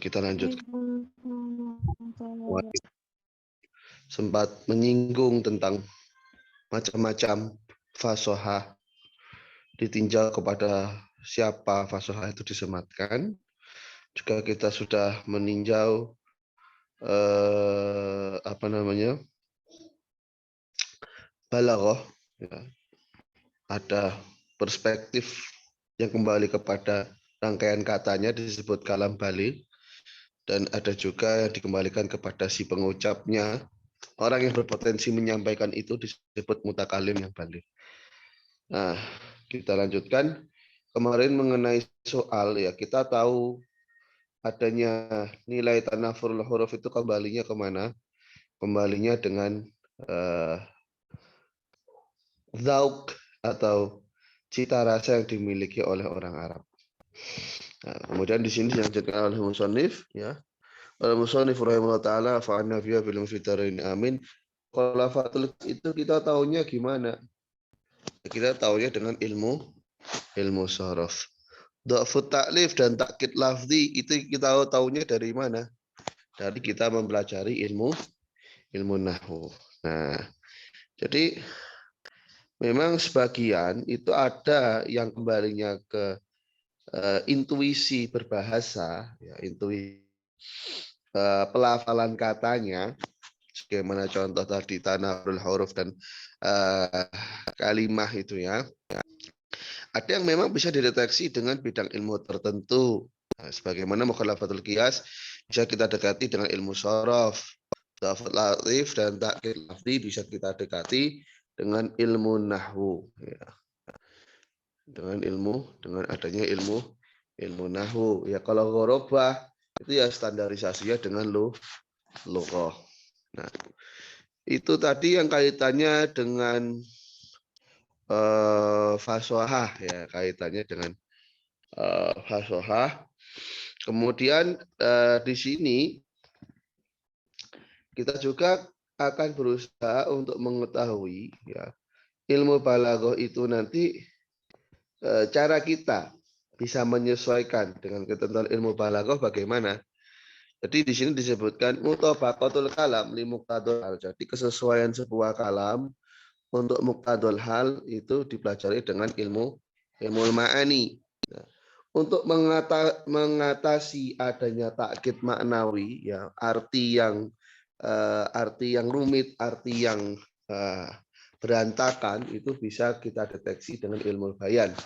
Kita lanjut. Sempat menyinggung tentang macam-macam fasohah, ditinjau kepada siapa fasohah itu disematkan. Juga kita sudah meninjau balaghah, ya. Ada perspektif yang kembali kepada rangkaian katanya disebut kalam balik, dan ada juga yang dikembalikan kepada si pengucapnya. Orang yang berpotensi menyampaikan itu disebut mutakalim yang balik. Nah, kita lanjutkan. Kemarin mengenai soal, ya, kita tahu adanya nilai tanafurul huruf itu kembalinya kemana? Kembalinya dengan zauk atau cita rasa yang dimiliki oleh orang Arab. Nah, kemudian di sini dilanjutkan oleh musannif, ya. Oleh musannif rahimahullah taala fa'anna fiha fil mufitarain amin. Khulafatul itu kita tahunya gimana? Kita tahunya dengan ilmu sharaf. Dha'fut ta'lif dan takkid lafzi itu kita tahunya dari mana? Dari kita mempelajari ilmu nahwu. Nah, jadi memang sebagian itu ada yang kembalinya ke intuisi berbahasa, ya, intuisi pelafalan katanya, bagaimana contoh tadi tanarul huruf dan kalimah itu, ya. Ada yang memang bisa dideteksi dengan bidang ilmu tertentu. Nah, sebagaimana mukhalafatul qiyas bisa kita dekati dengan ilmu shorof, dhafat latif dan takkid lafzi bisa kita dekati dengan ilmu nahwu, ya. Dengan adanya ilmu nahwu, ya. Kalau ghorobah itu ya standarisasinya dengan lughah. Nah, itu tadi yang kaitannya dengan fasohah, ya, kaitannya dengan fasohah. Kemudian di sini kita juga akan berusaha untuk mengetahui, ya, ilmu balaghah itu nanti cara kita bisa menyesuaikan dengan ketentuan ilmu balaghah bagaimana. Jadi di sini disebutkan mutabaqatul kalam li muqtadul hal. Jadi kesesuaian sebuah kalam untuk muqtadul hal itu dipelajari dengan ilmu ma'ani. Nah, untuk mengatasi adanya takkid maknawi, ya, arti yang rumit, arti yang berantakan itu bisa kita deteksi dengan ilmu bayan.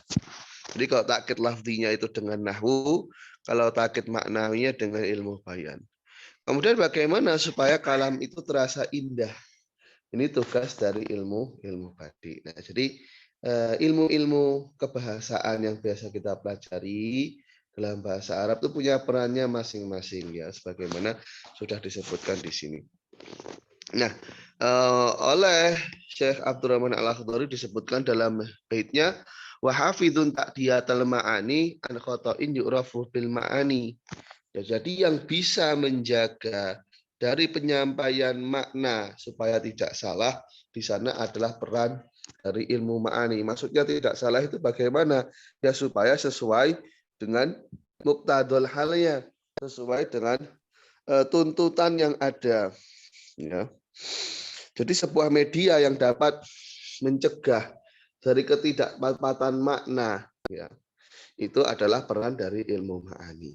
Jadi kalau takkid lafzinya itu dengan nahwu, kalau takkid maknawinya dengan ilmu bayan. Kemudian bagaimana supaya kalam itu terasa indah? Ini tugas dari ilmu badik. Nah, jadi ilmu-ilmu kebahasaan yang biasa kita pelajari dalam bahasa Arab itu punya perannya masing-masing, ya, sebagaimana sudah disebutkan di sini. Nah, oleh Syekh Abdurrahman Al-Akhdari disebutkan dalam baitnya wa hafizun ta'diyatal ma'ani an khata'in yu'rafu bil ma'ani. Ya, jadi yang bisa menjaga dari penyampaian makna supaya tidak salah di sana adalah peran dari ilmu ma'ani. Maksudnya tidak salah itu bagaimana? Ya, supaya sesuai dengan muqtadul halnya, sesuai dengan tuntutan yang ada, ya. Jadi sebuah media yang dapat mencegah dari ketidakpatatan makna, ya, itu adalah peran dari ilmu ma'ani.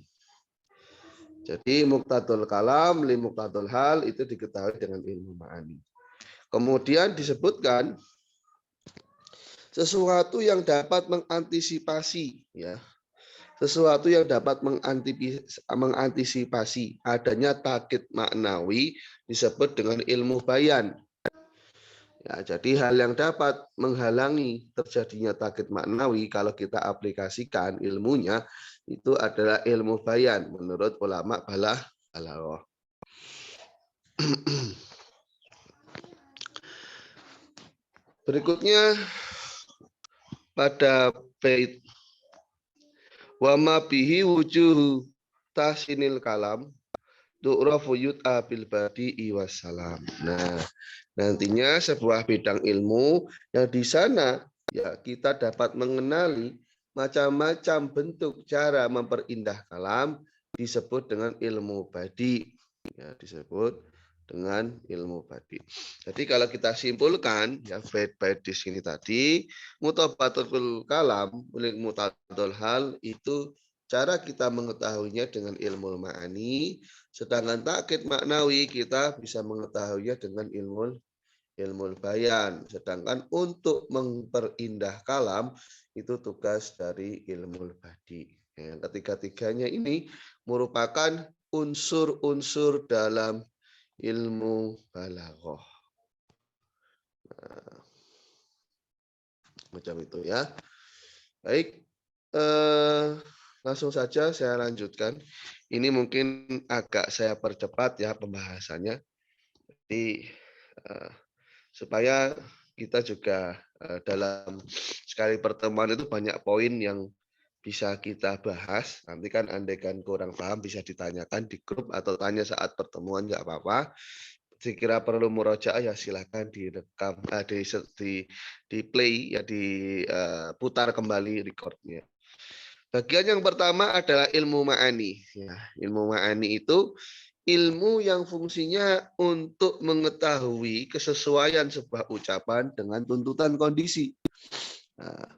Jadi muqtadul kalam li muqtadul hal itu diketahui dengan ilmu ma'ani. Kemudian disebutkan sesuatu yang dapat mengantisipasi, ya. Sesuatu yang dapat mengantisipasi adanya takkid maknawi disebut dengan ilmu bayan. Ya, jadi hal yang dapat menghalangi terjadinya takkid maknawi kalau kita aplikasikan ilmunya itu adalah ilmu bayan menurut ulama balaghah. Berikutnya pada bait wa ma bihi wujuhu tahsinil kalam tu'rafu yut'a bil badi'i wassalam. Nah, nantinya sebuah bidang ilmu yang di sana, ya, kita dapat mengenali macam-macam bentuk cara memperindah kalam disebut dengan ilmu badi. Ya, disebut dengan ilmu badi. Jadi kalau kita simpulkan ya bait-bait di sini tadi, mutabatul kalam, mutadul hal itu cara kita mengetahuinya dengan ilmu ma'ani, sedangkan takkid maknawi kita bisa mengetahuinya dengan ilmu bayan. Sedangkan untuk memperindah kalam itu tugas dari ilmu badi. Yang ketiga-tiganya ini merupakan unsur-unsur dalam ilmu balaghah. Nah, macam itu ya. Baik, langsung saja saya lanjutkan. Ini mungkin agak saya percepat ya pembahasannya. Jadi supaya kita juga dalam sekali pertemuan itu banyak poin yang bisa kita bahas. Nanti kan andaikan kurang paham bisa ditanyakan di grup atau tanya saat pertemuan nggak apa-apa. Sekira perlu murojaah ya silahkan direkam, di play ya diputar kembali recordnya. Bagian yang pertama adalah ilmu ma'ani. Ya, ilmu ma'ani itu ilmu yang fungsinya untuk mengetahui kesesuaian sebuah ucapan dengan tuntutan kondisi. Nah,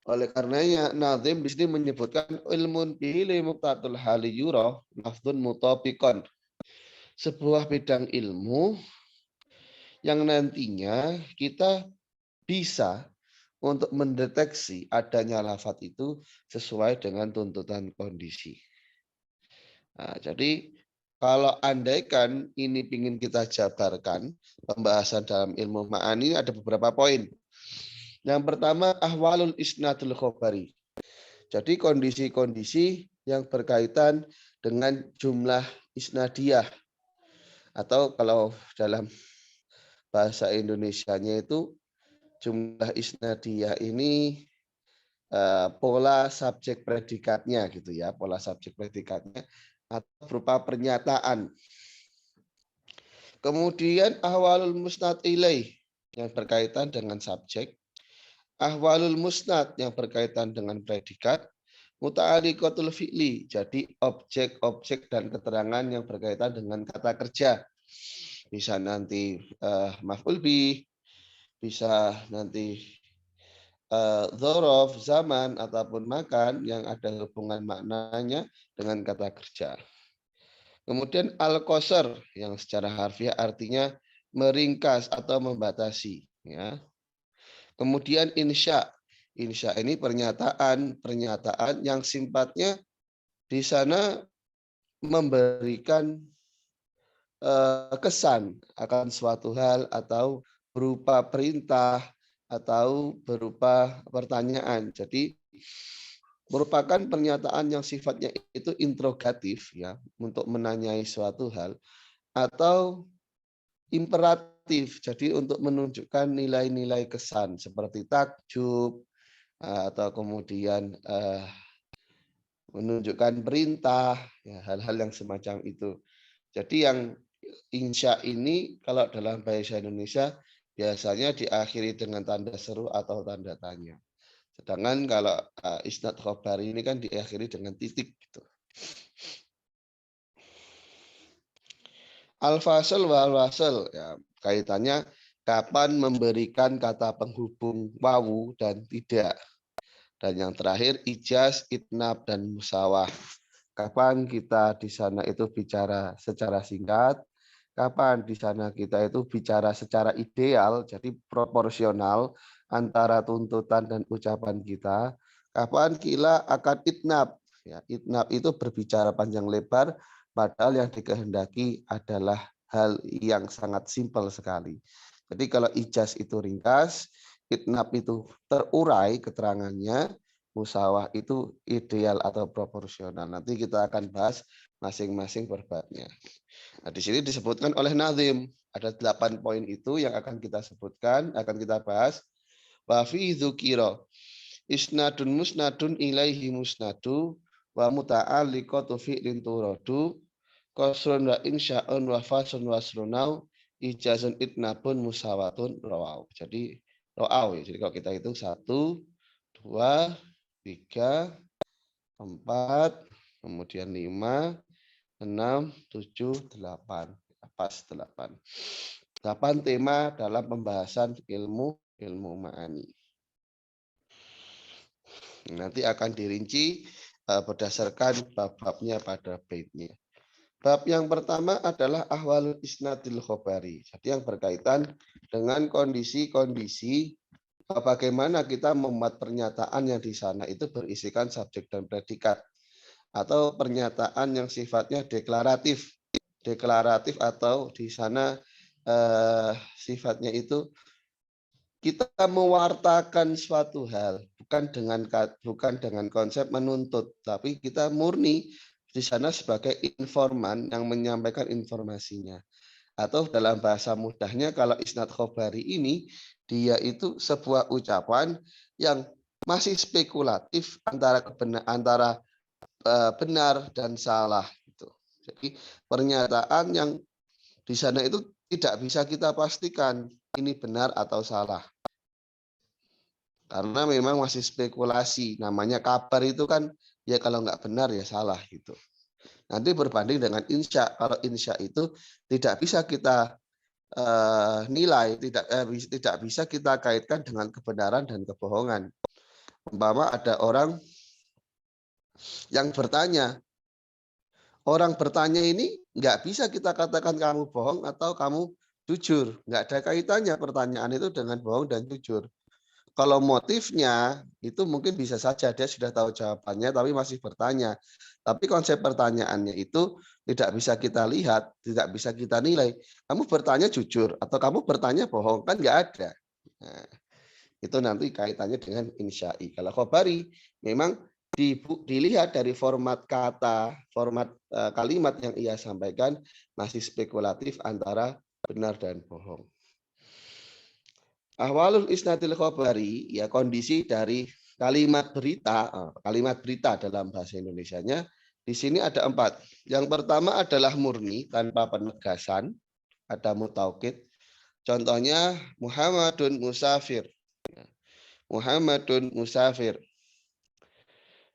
oleh karenanya Nazim di sini menyebutkan ilmun bihi muqtatul hali yura lafdun mutabiqan. Sebuah bidang ilmu yang nantinya kita bisa untuk mendeteksi adanya lafaz itu sesuai dengan tuntutan kondisi. Nah, jadi kalau andaikan ini ingin kita jabarkan, pembahasan dalam ilmu ma'ani ada beberapa poin. Yang pertama, ahwalul isnadul khobari. Jadi kondisi-kondisi yang berkaitan dengan jumlah isnadiyah. Atau kalau dalam bahasa Indonesianya itu jumlah isnadiyah ini pola subjek predikatnya gitu ya, pola subjek predikatnya atau berupa pernyataan. Kemudian ahwalul musnad ilaih yang berkaitan dengan subjek, ahwalul musnad yang berkaitan dengan predikat, muta'alliqatul fi'li, jadi objek-objek dan keterangan yang berkaitan dengan kata kerja. Bisa nanti maf'ul bih, bisa nanti dzaraf, zaman, ataupun makan yang ada hubungan maknanya dengan kata kerja. Kemudian al-qasar yang secara harfiah artinya meringkas atau membatasi. Ya. Kemudian insya. Insya ini pernyataan yang sifatnya di sana memberikan kesan akan suatu hal atau berupa perintah atau berupa pertanyaan. Jadi merupakan pernyataan yang sifatnya itu interrogatif ya untuk menanyai suatu hal atau imperatif. Jadi untuk menunjukkan nilai-nilai kesan seperti takjub atau kemudian menunjukkan perintah, ya, hal-hal yang semacam itu. Jadi yang insya ini kalau dalam bahasa Indonesia biasanya diakhiri dengan tanda seru atau tanda tanya. Sedangkan kalau isnad khobari ini kan diakhiri dengan titik gitu. Al-fasl wal wasl ya kaitannya kapan memberikan kata penghubung wawu dan tidak. Dan yang terakhir ijaz, itnab dan musawah. Kapan kita di sana itu bicara secara singkat, kapan di sana kita itu bicara secara ideal, jadi proporsional antara tuntutan dan ucapan kita. Kapan kita akan itnab. Ya, itnab itu berbicara panjang lebar, padahal yang dikehendaki adalah hal yang sangat simpel sekali. Jadi kalau ijaz itu ringkas, itnab itu terurai keterangannya, musawah itu ideal atau proporsional. Nanti kita akan bahas masing-masing perbabnya. Nah, di sini disebutkan oleh Nazim ada 8 poin itu yang akan kita sebutkan, akan kita bahas. Wa fi dzukira isnadun musnadun ilaihi musnadu wa muta'alliqatu fi'lin turadu qasrun wa insya'un wa fasun wa asrunau ijazun itnabun musawatun rawau. Jadi rawau ya. Jadi kalau kita hitung 1, 2, 3, 4, Kemudian 5, 6, 7, 8. Pas 8. 8 tema dalam pembahasan ilmu ma'ani. Nanti akan dirinci berdasarkan bab-babnya pada baitnya. Bab yang pertama adalah ahwal isnadil khobari. Jadi yang berkaitan dengan kondisi-kondisi bagaimana kita membuat pernyataan yang di sana itu berisikan subjek dan predikat. Atau pernyataan yang sifatnya deklaratif. Deklaratif atau di sana sifatnya itu kita mewartakan suatu hal bukan dengan konsep menuntut, tapi kita murni di sana sebagai informan yang menyampaikan informasinya. Atau dalam bahasa mudahnya kalau isnad khobari ini dia itu sebuah ucapan yang masih spekulatif antara benar dan salah gitu. Jadi pernyataan yang di sana itu tidak bisa kita pastikan ini benar atau salah. Karena memang masih spekulasi. Namanya kabar itu kan ya kalau nggak benar ya salah gitu. Nanti berbanding dengan insya. Kalau insya itu tidak bisa kita nilai, tidak bisa kita kaitkan dengan kebenaran dan kebohongan. Umpama ada orang yang bertanya. Orang bertanya ini nggak bisa kita katakan kamu bohong atau kamu jujur. Nggak ada kaitannya pertanyaan itu dengan bohong dan jujur. Kalau motifnya itu mungkin bisa saja dia sudah tahu jawabannya tapi masih bertanya. Tapi konsep pertanyaannya itu tidak bisa kita lihat, tidak bisa kita nilai. Kamu bertanya jujur atau kamu bertanya bohong, kan nggak ada. Nah, itu nanti kaitannya dengan insya'i. Kalau khobari memang dilihat dari format kata, format kalimat yang ia sampaikan masih spekulatif antara benar dan bohong. Ahwalul isnadil khobari, ya kondisi dari kalimat berita dalam bahasa Indonesianya, di sini ada 4. Yang pertama adalah murni tanpa penegasan, ada mutaukid. Contohnya Muhammadun musafir. Muhammadun musafir.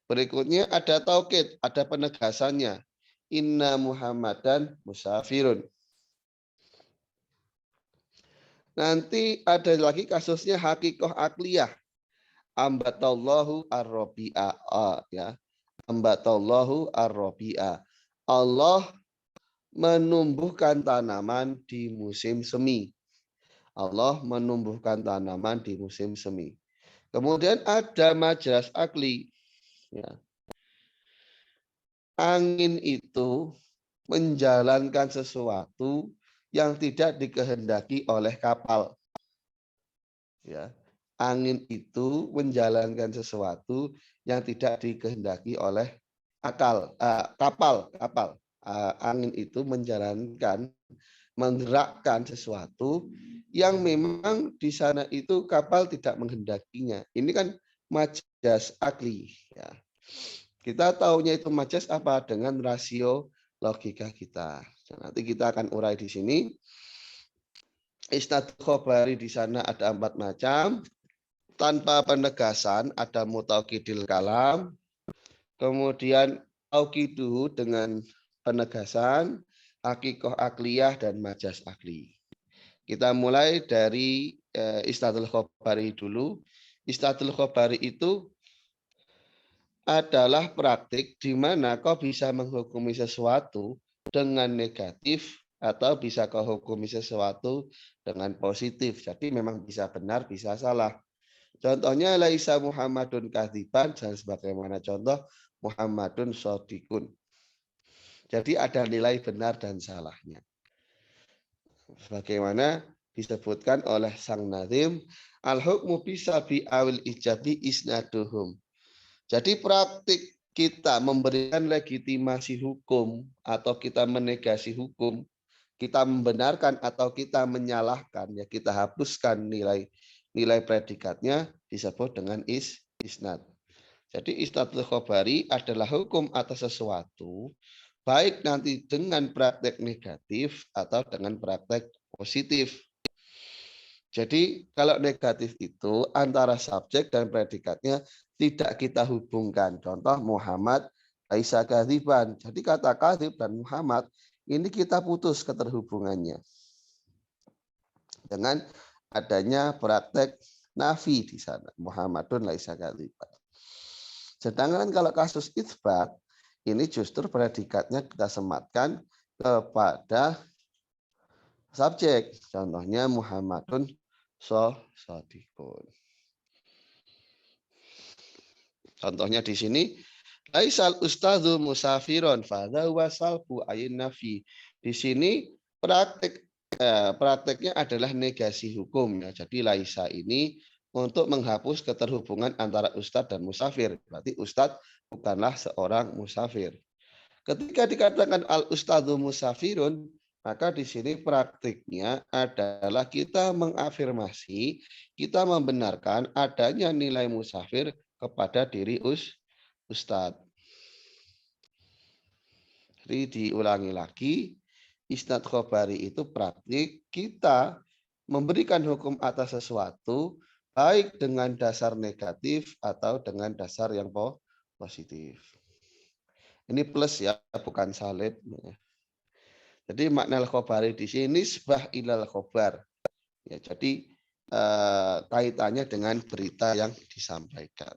Berikutnya ada taukid, ada penegasannya. Inna Muhammadan musafirun. Nanti ada lagi kasusnya hakikoh akliyah. Ambatallahu ar-rabi'a, ya. Ambatallahu ar-rabi'a. Allah menumbuhkan tanaman di musim semi. Allah menumbuhkan tanaman di musim semi. Kemudian ada majas akli. Ya. Angin itu menjalankan sesuatu yang tidak dikehendaki oleh kapal. Ya. Angin itu menjalankan sesuatu yang tidak dikehendaki oleh kapal. Angin itu menggerakkan sesuatu yang memang di sana itu kapal tidak menghendakinya. Ini kan majas akli. Ya. Kita tahunya itu majas apa? Dengan rasio logika kita. Nanti kita akan urai di sini. Isnad khobari di sana ada 4 macam. Tanpa penegasan ada mutaukidil kalam. Kemudian aukidu dengan penegasan, hakikoh akliyah dan majas akli. Kita mulai dari isnadul khobari dulu. Isnadul khobari itu adalah praktik di mana kau bisa menghukumi sesuatu dengan negatif atau bisa kau hukumi sesuatu dengan positif. Jadi memang bisa benar, bisa salah. Contohnya laisa Muhammadun kadziban dan sebagaimana contoh Muhammadun shodiqun. Jadi ada nilai benar dan salahnya. Sebagaimana disebutkan oleh sang nazim, al-hukmu bisabi awil ijabi isnaduhum. Jadi praktik kita memberikan legitimasi hukum atau kita menegasi hukum, kita membenarkan atau kita menyalahkan, ya kita hapuskan nilai predikatnya disebut dengan isnad. Jadi isnadul khobari adalah hukum atas sesuatu, baik nanti dengan praktek negatif atau dengan praktek positif. Jadi kalau negatif itu antara subjek dan predikatnya tidak kita hubungkan. Contoh Muhammad laisa kadziban. Jadi kata kadzib dan Muhammad ini kita putus keterhubungannya dengan adanya praktek nafi di sana. Muhammadun laisa kadziban. Sedangkan kalau kasus itsbat ini justru predikatnya kita sematkan kepada subjek. Contohnya Muhammadun shadiqun. Contohnya di sini laisal ustadzu musafiron fadza huwa salbu ayin nafi. Di sini prakteknya adalah negasi hukum ya. Jadi laisa ini untuk menghapus keterhubungan antara ustadz dan musafir. Berarti ustadz bukanlah seorang musafir. Ketika dikatakan al ustadzu musafirun, maka di sini praktiknya adalah kita mengafirmasi, kita membenarkan adanya nilai musafir kepada diri ustadz. Jadi diulangi lagi, isnad khobari itu praktik kita memberikan hukum atas sesuatu baik dengan dasar negatif atau dengan dasar yang positif. Ini plus ya, bukan salib. Jadi makna al-khobari di sini nisbah ilal khobar. Ya, jadi kaitannya dengan berita yang disampaikan.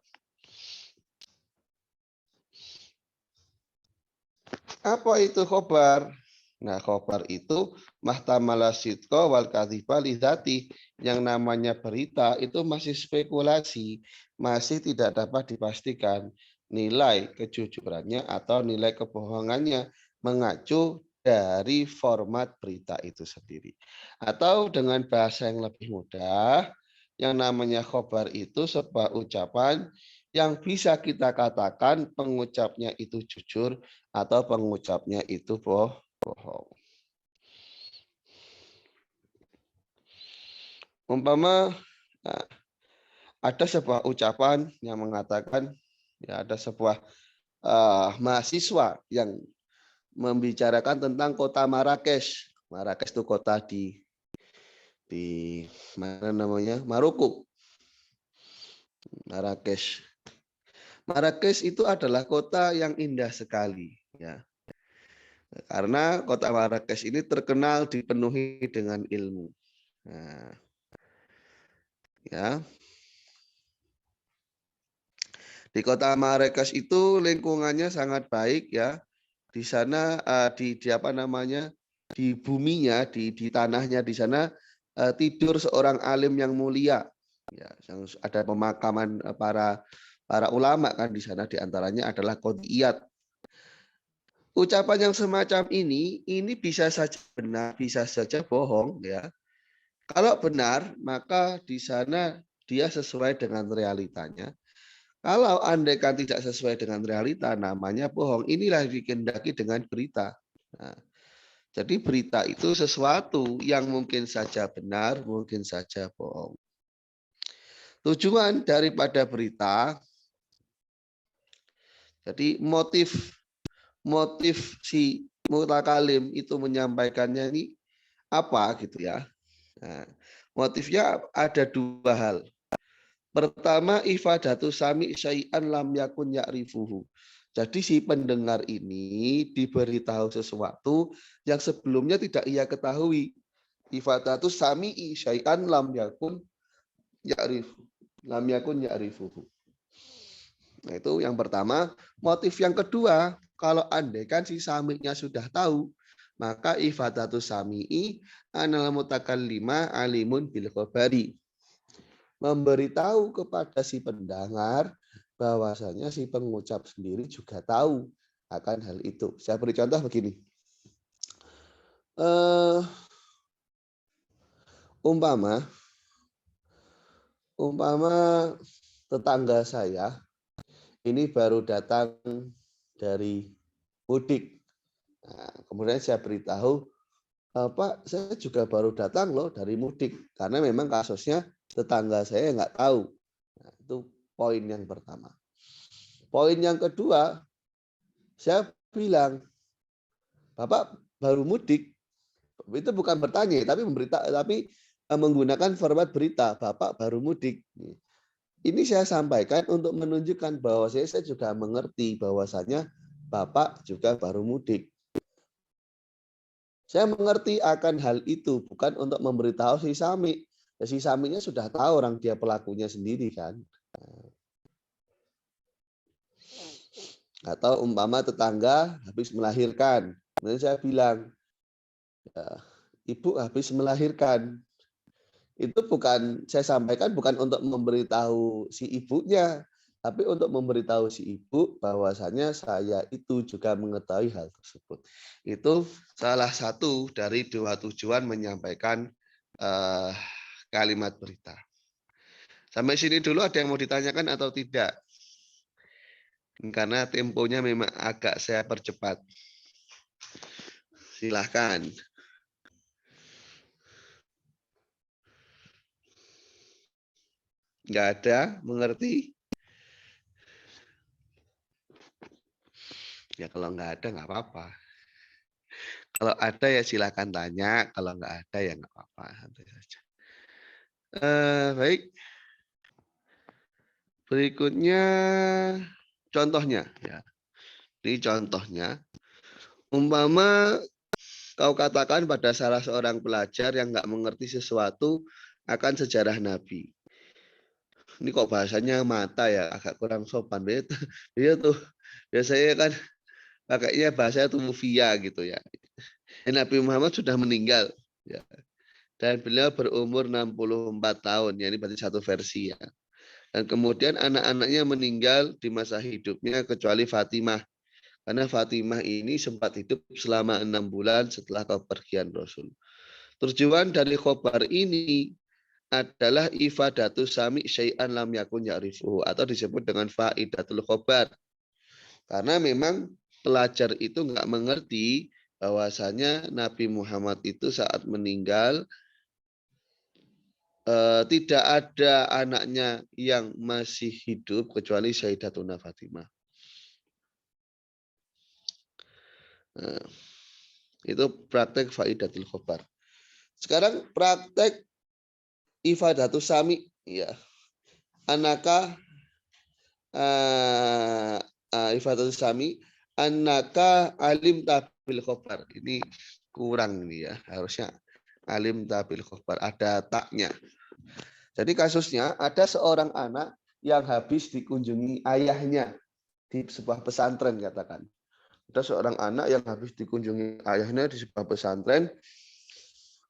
Apa itu khobar? Nah, khobar itu mahtamala sidqa wal kadhiba lidzati. Yang namanya berita itu masih spekulasi, masih tidak dapat dipastikan nilai kejujurannya atau nilai kebohongannya mengacu dari format berita itu sendiri. Atau dengan bahasa yang lebih mudah, yang namanya khobar itu sebuah ucapan yang bisa kita katakan pengucapnya itu jujur atau pengucapnya itu bohong. Umpama ada sebuah ucapan yang mengatakan ya ada sebuah mahasiswa yang membicarakan tentang kota Marrakesh. Marrakesh itu kota di mana namanya? Maroko. Marrakesh. Marrakesh itu adalah kota yang indah sekali ya. Karena kota Marrakesh ini terkenal dipenuhi dengan ilmu. Nah, ya. Di kota Marrakesh itu lingkungannya sangat baik ya. Di sana di apa namanya? Di buminya, di tanahnya di sana tidur seorang alim yang mulia. Ya, yang ada pemakaman para ulama kan di sana, di antaranya adalah qodiyat. Ucapan yang semacam ini bisa saja benar, bisa saja bohong ya. Kalau benar, maka di sana dia sesuai dengan realitanya. Kalau andaikan tidak sesuai dengan realita, namanya bohong. Inilah dikehendaki dengan berita. Nah, jadi berita itu sesuatu yang mungkin saja benar, mungkin saja bohong. Tujuan daripada berita, jadi motif si mutakalim itu menyampaikannya ini apa gitu ya. Nah, motifnya ada dua hal. Pertama, ifadatu sami syai'an lam yakun ya'rifuhu. Jadi si pendengar ini diberitahu sesuatu yang sebelumnya tidak ia ketahui. Ifadatu sami syai'an lam yakun ya'rifuhu. Lam yakun ya'rifuhu. Nah, itu yang pertama. Motif yang kedua, kalau andaikan si sami'nya sudah tahu, maka ifadatu sami'i anal mutakallima alimun bil khabari. Memberitahu kepada si pendengar bahwasanya si pengucap sendiri juga tahu akan hal itu. Saya beri contoh begini. Umpama tetangga saya ini baru datang dari mudik. Nah, kemudian saya beritahu, Pak, saya juga baru datang loh dari mudik. Karena memang kasusnya tetangga saya nggak tahu. Nah, itu poin yang pertama. Poin yang kedua, saya bilang, Bapak baru mudik. Itu bukan bertanya, tapi menggunakan format berita. Bapak baru mudik. Ini saya sampaikan untuk menunjukkan bahwa saya juga mengerti bahwasanya bapak juga baru mudik. Saya mengerti akan hal itu, bukan untuk memberitahu si Sami. Ya, si Saminya sudah tahu orang dia pelakunya sendiri kan. Atau umpama tetangga habis melahirkan. Kemudian saya bilang, ya, ibu habis melahirkan. Itu bukan, saya sampaikan bukan untuk memberitahu si ibunya, tapi untuk memberitahu si ibu bahwasanya saya itu juga mengetahui hal tersebut. Itu salah satu dari dua tujuan menyampaikan kalimat berita. Sampai sini dulu ada yang mau ditanyakan atau tidak? Karena temponya memang agak saya percepat. Silahkan. Nggak ada, mengerti? Ya kalau nggak ada nggak apa-apa. Kalau ada ya silakan tanya, kalau nggak ada ya nggak apa-apa, santai saja. Baik. Berikutnya contohnya ya. Ini contohnya. Umpama kau katakan pada salah seorang pelajar yang nggak mengerti sesuatu akan sejarah Nabi. Ini kok bahasanya mata ya, agak kurang sopan. Dia tuh biasanya kan pakainya bahasa itu via gitu ya. Nabi Muhammad sudah meninggal ya. Dan beliau berumur 64 tahun, ya ini berarti satu versi ya. Dan kemudian anak-anaknya meninggal di masa hidupnya kecuali Fatimah. Karena Fatimah ini sempat hidup selama 6 bulan setelah kepergian Rasul. Tujuan dari khobar ini adalah ifadatus sami syai'an lam yakun ya'rifuhu atau disebut dengan faidatul khobar. Karena memang pelajar itu nggak mengerti bahwasanya Nabi Muhammad itu saat meninggal tidak ada anaknya yang masih hidup kecuali Sayyidatuna Fatimah. Nah, itu praktek faidatul khobar. Sekarang praktek ifadatus sami, ya. Anaka ifadatus sami, anaka alim tabil khobar. Ini kurang nih ya, harusnya alim tabil khobar. Ada taknya. Jadi kasusnya ada seorang anak yang habis dikunjungi ayahnya di sebuah pesantren katakan. Ada seorang anak yang habis dikunjungi ayahnya di sebuah pesantren.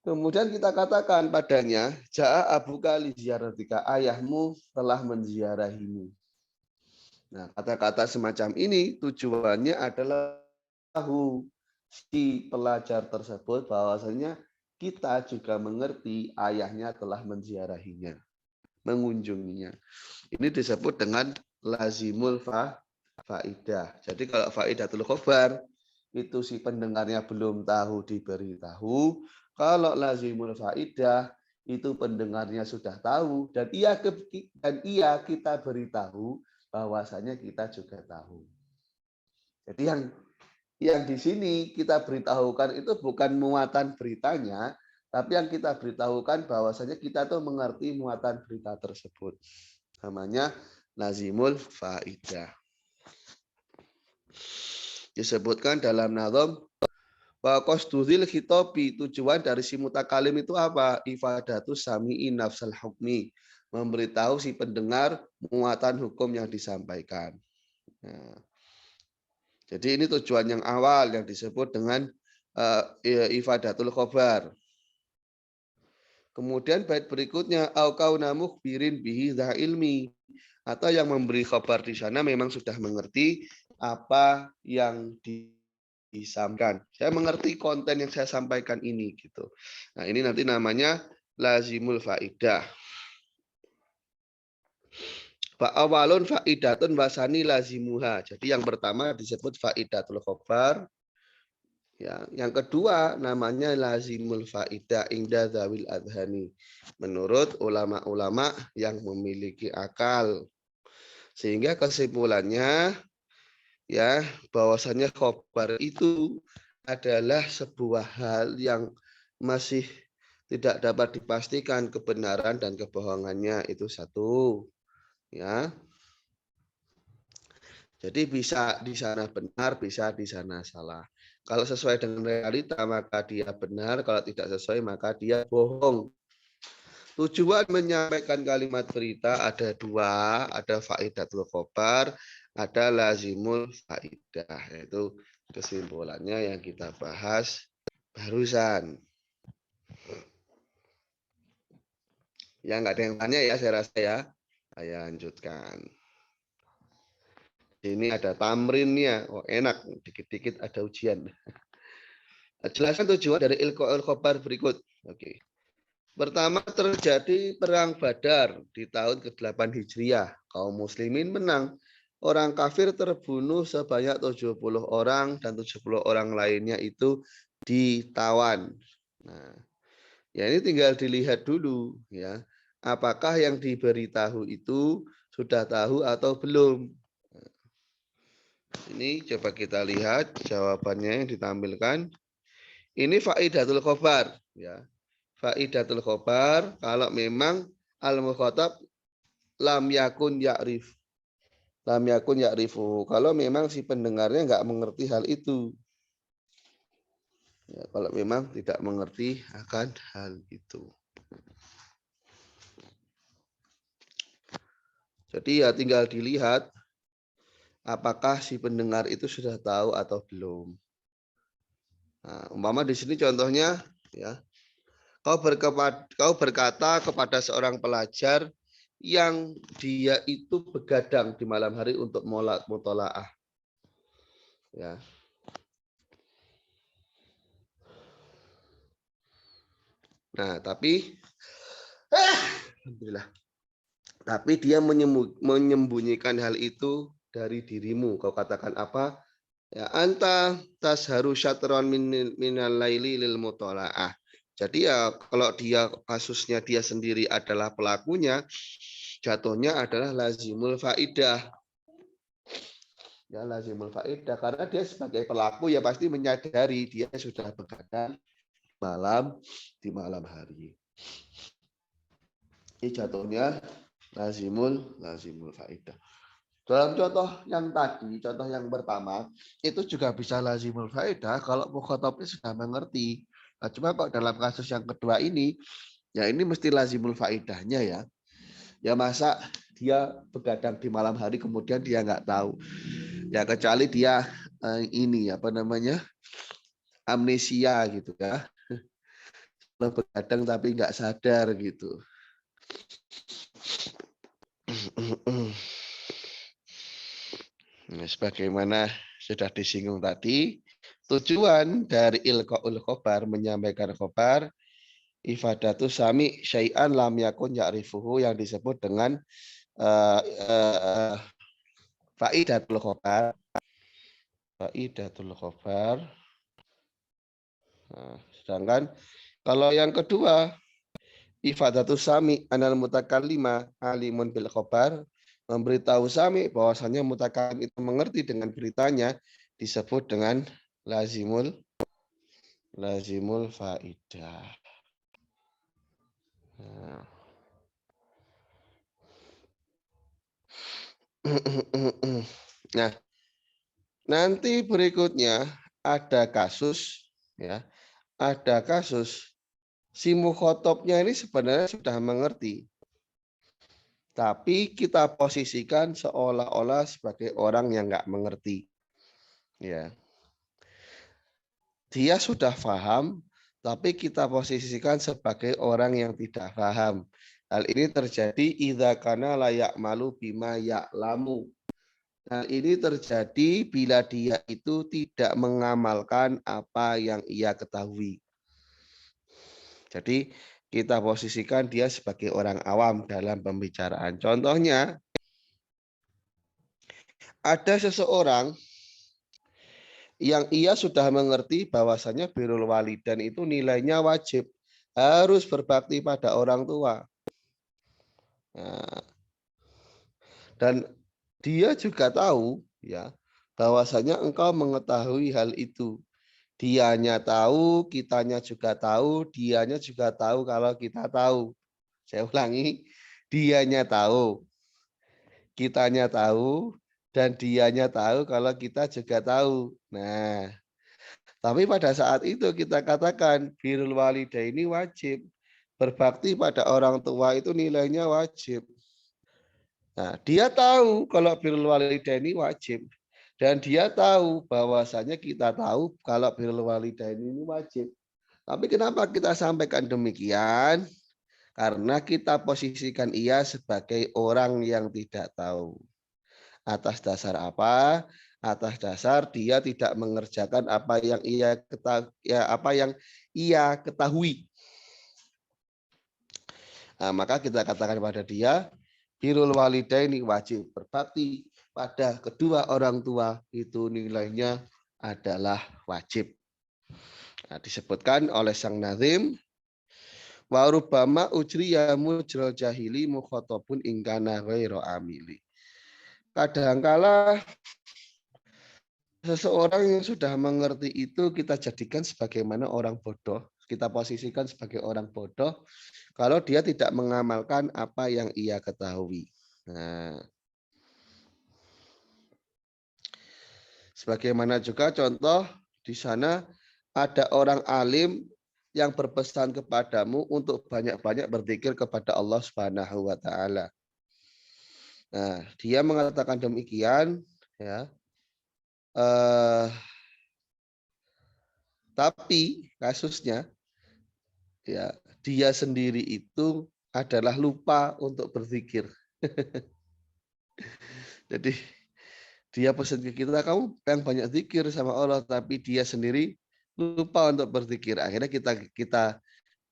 Kemudian kita katakan padanya, Ja'a abuka li ziyaratika, ayahmu telah menziarahimu. Nah, kata-kata semacam ini tujuannya adalah tahu si pelajar tersebut bahwasanya kita juga mengerti ayahnya telah menziarahinya, mengunjunginya. Ini disebut dengan lazimul faidah. Jadi kalau faidatul khobar itu si pendengarnya belum tahu diberitahu. Kalau lazimul faidah itu pendengarnya sudah tahu dan ia kita beritahu bahwasanya kita juga tahu. Jadi yang di sini kita beritahukan itu bukan muatan beritanya, tapi yang kita beritahukan bahwasanya kita tuh mengerti muatan berita tersebut. Namanya lazimul faidah. Disebutkan dalam nazam wa qasdul khitabi, tujuan dari si mutakalim itu apa? Ifadatus sami'i nafsal hukmi, memberitahu si pendengar muatan hukum yang disampaikan. Nah, jadi ini tujuan yang awal yang disebut dengan ifadatul khobar. Kemudian bait berikutnya au kauna mukhbirin bihi dza ilmi, atau yang memberi khabar di sana memang sudah mengerti apa yang disampaikan. Saya mengerti konten yang saya sampaikan ini gitu. Nah, ini nanti namanya lazimul faidah. Awalun faidatun wasani lazimuha. Jadi yang pertama disebut faidatul khabar. Ya, yang kedua namanya lazimul faidah inda zawil adhani. Menurut ulama-ulama yang memiliki akal. Sehingga kesimpulannya ya bahwasannya khobar itu adalah sebuah hal yang masih tidak dapat dipastikan kebenaran dan kebohongannya, itu satu ya. Jadi bisa di sana benar, bisa di sana salah. Kalau sesuai dengan realita maka dia benar, kalau tidak sesuai maka dia bohong. Tujuan menyampaikan kalimat berita ada dua, ada faidatul khobar, ada lazimul faidah. Yaitu kesimpulannya yang kita bahas barusan. Ya nggak ada yang tanya ya saya rasa ya. Saya lanjutkan. Ini ada tamrinnya. Oh enak, dikit-dikit ada ujian. Jelaskan tujuan dari ilqaul khobar berikut. Oke. Pertama terjadi perang Badar di tahun ke-8 Hijriah. Kaum muslimin menang. Orang kafir terbunuh sebanyak 70 orang dan 70 orang lainnya itu ditawan. Nah, ya ini tinggal dilihat dulu ya. Apakah yang diberitahu itu sudah tahu atau belum? Ini coba kita lihat jawabannya yang ditampilkan. Ini faidatul khobar ya. Faidatul khobar kalau memang al-mukhatab lam yakun ya'rif. Lam yakun ya'rifu. Kalau memang si pendengarnya nggak mengerti hal itu. Ya, kalau memang tidak mengerti akan hal itu. Jadi ya tinggal dilihat apakah si pendengar itu sudah tahu atau belum. Nah, umpama di sini contohnya ya, kau berkata kepada seorang pelajar yang dia itu begadang di malam hari untuk mutolaah. Ya. Nah, tapi alhamdulillah. Tapi dia menyembunyikan hal itu dari dirimu. Kau katakan apa? Ya, anta tasharu syatron minal laili lil mutolaah. Jadi ya kalau dia kasusnya dia sendiri adalah pelakunya, jatuhnya adalah lazimul faidah. Ya lazimul faidah karena dia sebagai pelaku ya pasti menyadari dia sudah begadang di malam hari. Ini jatuhnya lazimul faidah. Dalam contoh yang tadi, contoh yang pertama, itu juga bisa lazimul faedah kalau mukhatabnya sudah mengerti. Nah, cuma kok dalam kasus yang kedua ini, ya ini mesti lazimul faedahnya ya. Ya masa dia begadang di malam hari kemudian dia nggak tahu. Ya kecuali dia ini apa namanya amnesia gitu ya. Begadang tapi nggak sadar gitu. Nah, sebagaimana sudah disinggung tadi, tujuan dari ilqaul khobar menyampaikan khobar ifadatu sami syai'an lam yakun ya'rifuhu yang disebut dengan faidatul khobar. Faidatul khobar. Nah, sedangkan kalau yang kedua ifadatu sami anal mutakallima alimun bil khobar memberitahu sami bahwasanya mutakallim itu mengerti dengan beritanya disebut dengan lazimul faidah. Nah, nanti berikutnya ada kasus ya, ada kasus si mukhotobnya ini sebenarnya sudah mengerti. Tapi kita posisikan seolah-olah sebagai orang yang nggak mengerti. Ya. Dia sudah paham, tapi kita posisikan sebagai orang yang tidak paham. Hal ini terjadi idza kana layak malu bima ya'lamu. Hal ini terjadi bila dia itu tidak mengamalkan apa yang ia ketahui. Jadi kita posisikan dia sebagai orang awam dalam pembicaraan. Contohnya, ada seseorang yang ia sudah mengerti bahwasanya birrul walidain itu nilainya wajib. Harus berbakti pada orang tua. Nah, dan dia juga tahu ya bahwasanya engkau mengetahui hal itu. Dianya tahu, kitanya juga tahu, dianya juga tahu kalau kita tahu. Saya ulangi, dianya tahu, kitanya tahu, dan dianya tahu kalau kita juga tahu. Nah, tapi pada saat itu kita katakan birrul walidaini wajib. Berbakti pada orang tua itu nilainya wajib. Nah, dia tahu kalau birrul walidaini wajib. Dan dia tahu bahwasanya kita tahu kalau birrul walidaini ini wajib. Tapi kenapa kita sampaikan demikian? Karena kita posisikan ia sebagai orang yang tidak tahu. Atas dasar apa? Atas dasar dia tidak mengerjakan apa yang ia ketahui. Nah, maka kita katakan pada dia, birrul walidaini wajib berbakti pada kedua orang tua itu nilainya adalah wajib. Nah, disebutkan oleh sang nazim, wa rubbama ujriya mujral jahili mukhatabun ingkana ghairu amili. Kadangkala seseorang yang sudah mengerti itu kita jadikan sebagaimana orang bodoh, kita posisikan sebagai orang bodoh kalau dia tidak mengamalkan apa yang ia ketahui. Nah, sebagaimana juga contoh di sana ada orang alim yang berpesan kepadamu untuk banyak-banyak berzikir kepada Allah Subhanahu wa taala. Nah, dia mengatakan demikian ya. Tapi kasusnya ya dia sendiri itu adalah lupa untuk berzikir. Jadi dia pesan ke kita, kamu yang banyak zikir sama Allah, tapi dia sendiri lupa untuk berzikir. Akhirnya kita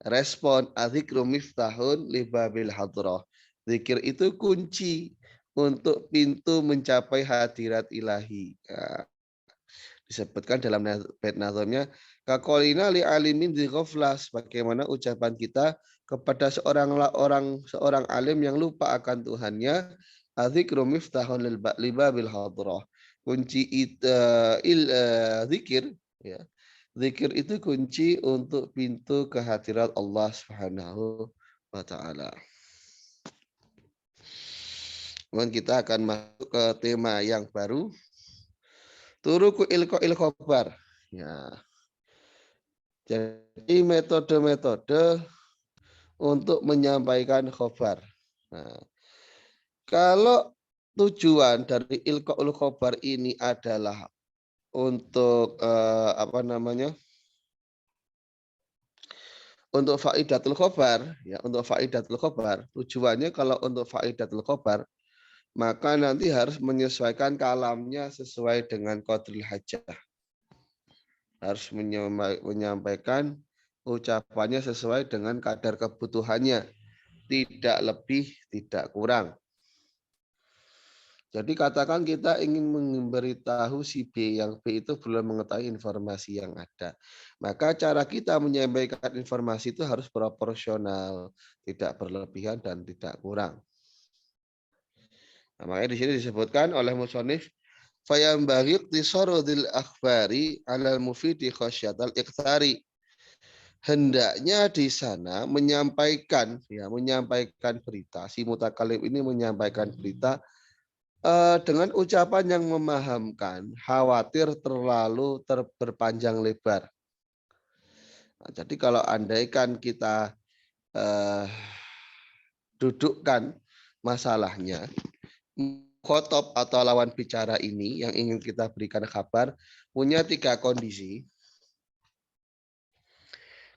respon, adzikru miftahun libabil hadrah. Zikir itu kunci untuk pintu mencapai hadirat ilahi. Ya, disebutkan dalam bait nazamnya, kaqolina li alimin di ghaflah, bagaimana ucapan kita kepada seorang alim yang lupa akan Tuhannya, adzikru miftahun libabil hadrah. Kunci zikir ya. Zikir itu kunci untuk pintu kehadirat Allah Subhanahu wa taala. Kemudian kita akan masuk ke tema yang baru. Turuku ilqa'il khobar. Ya. Jadi metode-metode untuk menyampaikan khobar. Nah, kalau tujuan dari ilqa'ul khobar ini adalah untuk untuk faidatul khobar, ya untuk faidatul khobar. Tujuannya kalau untuk faidatul khobar, maka nanti harus menyesuaikan kalamnya sesuai dengan qadril hajah. Harus menyampaikan ucapannya sesuai dengan kadar kebutuhannya, tidak lebih, tidak kurang. Jadi katakan kita ingin memberitahu si B, yang B itu belum mengetahui informasi yang ada. Maka cara kita menyampaikan informasi itu harus proporsional, tidak berlebihan dan tidak kurang. Nah, makanya di sini disebutkan oleh musonif, fayambaghi ikhtisarudil akhbari 'alal mufidi khasyatal iktsari. Hendaknya di sana menyampaikan berita, si mutakalim ini menyampaikan berita dengan ucapan yang memahamkan, khawatir terlalu berpanjang lebar. Nah, jadi kalau andaikan kita dudukkan masalahnya, khotob atau lawan bicara ini yang ingin kita berikan kabar punya 3 kondisi.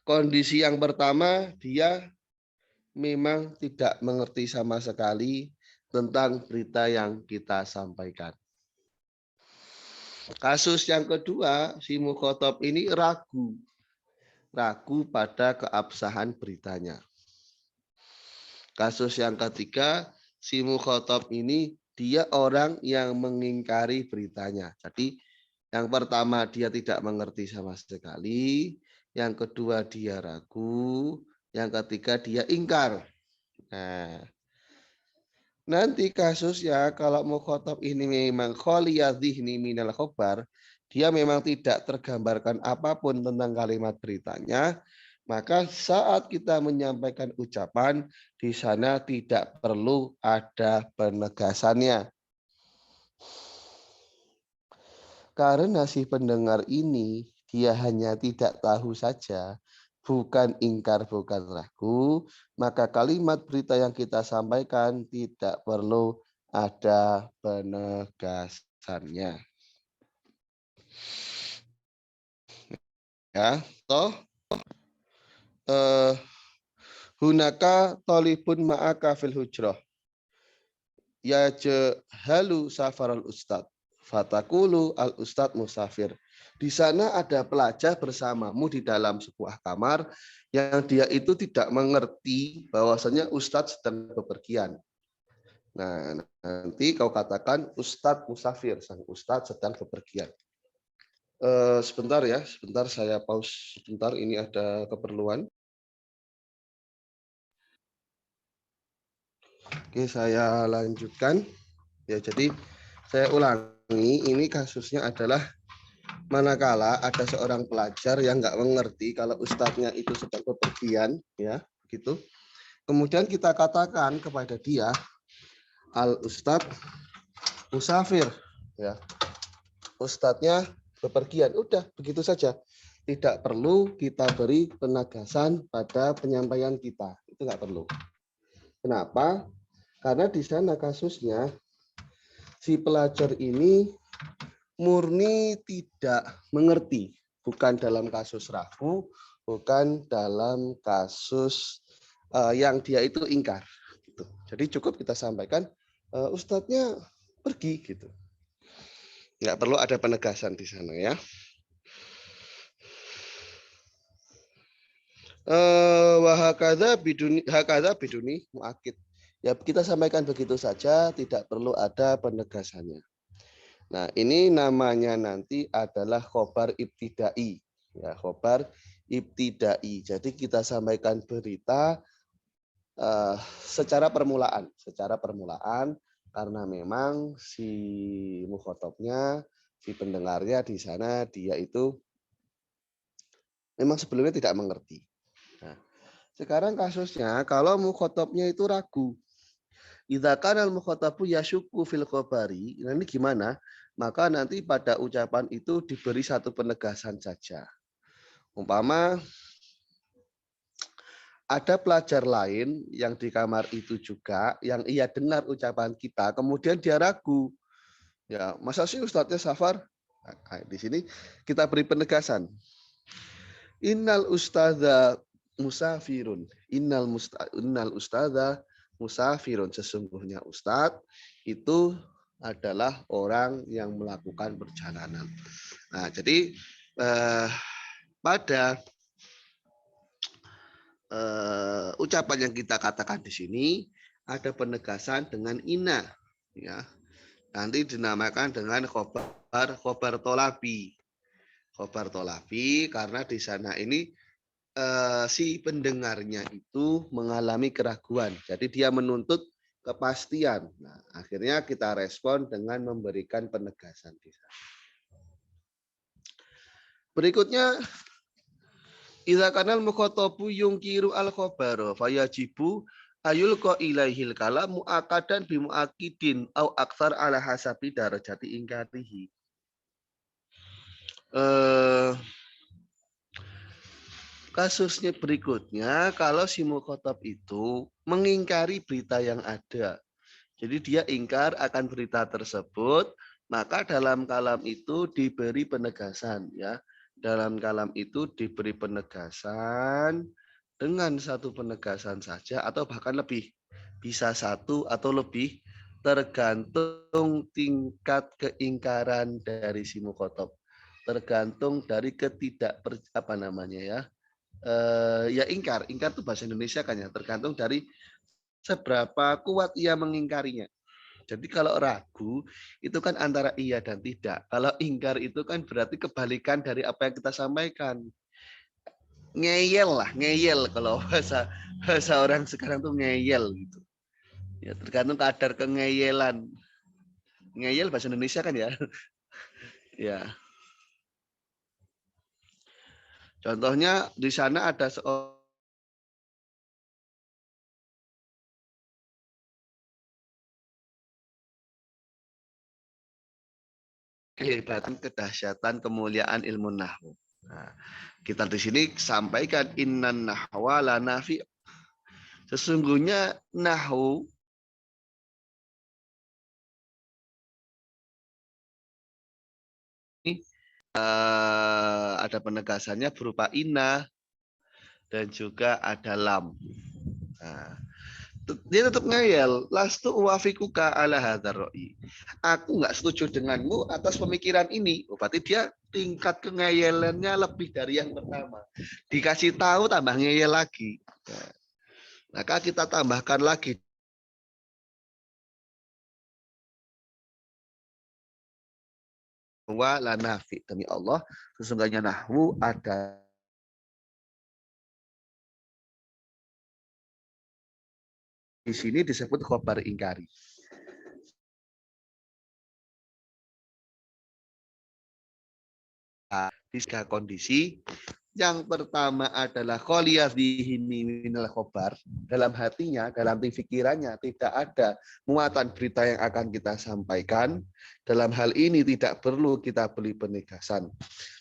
Kondisi yang pertama, dia memang tidak mengerti sama sekali tentang berita yang kita sampaikan. Kasus yang kedua, si mukhotob ini ragu pada keabsahan beritanya. Kasus yang ketiga, si mukhotob ini dia orang yang mengingkari beritanya. Jadi yang pertama dia tidak mengerti sama sekali, yang kedua dia ragu, yang ketiga dia ingkar. Nah, nanti kasusnya kalau mukhotob ini memang kholiyadhihni minal khobar, dia memang tidak tergambarkan apapun tentang kalimat beritanya, maka saat kita menyampaikan ucapan, di sana tidak perlu ada penegasannya. Karena si pendengar ini dia hanya tidak tahu saja, bukan ingkar, bukan ragu, maka kalimat berita yang kita sampaikan tidak perlu ada penegasannya. Ya, toh hunaka tolibun ma'aka fil hujrah. Ya halu safaral ustad. Fatakulu al ustad musafir. Di sana ada pelajar bersamamu di dalam sebuah kamar yang dia itu tidak mengerti bahwasanya ustadz sedang bepergian. Nah, nanti kau katakan ustadz musafir, sang ustadz sedang bepergian. Sebentar ya, sebentar saya pause sebentar, ini ada keperluan. Oke, saya lanjutkan. Ya, jadi saya ulangi, ini kasusnya adalah manakala ada seorang pelajar yang nggak mengerti kalau ustadznya itu sedang bepergian, ya, begitu. Kemudian kita katakan kepada dia, al ustadz musafir, ya, ustadznya bepergian. Udah, begitu saja. Tidak perlu kita beri penegasan pada penyampaian kita. Itu nggak perlu. Kenapa? Karena di sana kasusnya si pelajar ini murni tidak mengerti, bukan dalam kasus ragu, bukan dalam kasus yang dia itu ingkar. Gitu. Jadi cukup kita sampaikan ustadznya pergi gitu. Nggak perlu ada penegasan di sana ya. Wahakadha biduni muakid. Ya kita sampaikan begitu saja, tidak perlu ada penegasannya. Nah, ini namanya nanti adalah khobar ibtidai. Ya, khobar ibtidai. Jadi kita sampaikan berita secara permulaan. Secara permulaan, karena memang si mukhotobnya, si pendengarnya di sana, dia itu memang sebelumnya tidak mengerti. Nah, sekarang kasusnya, kalau mukhotobnya itu ragu. Idza kana al-mukhatabu yasyukku fil khabari, ini gimana? Maka nanti pada ucapan itu diberi satu penegasan saja. Umpama ada pelajar lain yang di kamar itu juga yang ia dengar ucapan kita, kemudian dia ragu. Ya, masa sih Ustadznya safar? Nah, di sini kita beri penegasan. Innal ustadza musafirun. Innal ustadza musafirun. Sesungguhnya ustadz itu adalah orang yang melakukan perjalanan. Nah, jadi pada ucapan yang kita katakan di sini ada penegasan dengan ina, ya. Nanti dinamakan dengan khobar tolabi. Khobar tolabi karena di sana ini si pendengarnya itu mengalami keraguan. Jadi dia menuntut kepastian. Nah, akhirnya kita respon dengan memberikan penegasan di sana. Berikutnya, idza kanal mukhatabu yungkiru al khabara fayajibu ayul ko ilaihil kalam muakadan bi muakidin au aktsar ala hasabi darajati ingkarihi. Kasusnya berikutnya, kalau si mukhotob itu mengingkari berita yang ada. Jadi dia ingkar akan berita tersebut, maka dalam kalam itu diberi penegasan. Ya, dalam kalam itu diberi penegasan dengan satu penegasan saja atau bahkan lebih. Bisa satu atau lebih, tergantung tingkat keingkaran dari si mukhotob. Tergantung dari ya ingkar itu bahasa Indonesia kan ya, tergantung dari seberapa kuat ia mengingkarinya. Jadi kalau ragu itu kan antara iya dan tidak. Kalau ingkar itu kan berarti kebalikan dari apa yang kita sampaikan. Ngeyel lah, ngeyel kalau bahasa orang sekarang tuh ngeyel gitu. Ya tergantung kadar kengeyelan. Ngeyel bahasa Indonesia kan ya. Ya. Contohnya di sana ada seorang kehebatan, kedahsyatan, kemuliaan ilmu nahwu. Nah, kita di sini sampaikan innan nahwa la nafi. Sesungguhnya nahwu ini ada penegasannya berupa inna dan juga ada lam. Nah, dia tetap ngeyel, lastu uwafikuka ala hadzal ra'i. Aku nggak setuju denganmu atas pemikiran ini. Oh, berarti dia tingkat kengeyelannya lebih dari yang pertama. Dikasih tahu tambah ngeyel lagi. Nah, maka kita tambahkan lagi wa la nafi. Demi Allah, sesungguhnya nahwu ada di sini disebut khobar ingkari. Tiga kondisi. Yang pertama adalah kholiyadhihi minal khobar. Dalam hatinya, dalam pikirannya tidak ada muatan berita yang akan kita sampaikan. Dalam hal ini tidak perlu kita beli penegasan.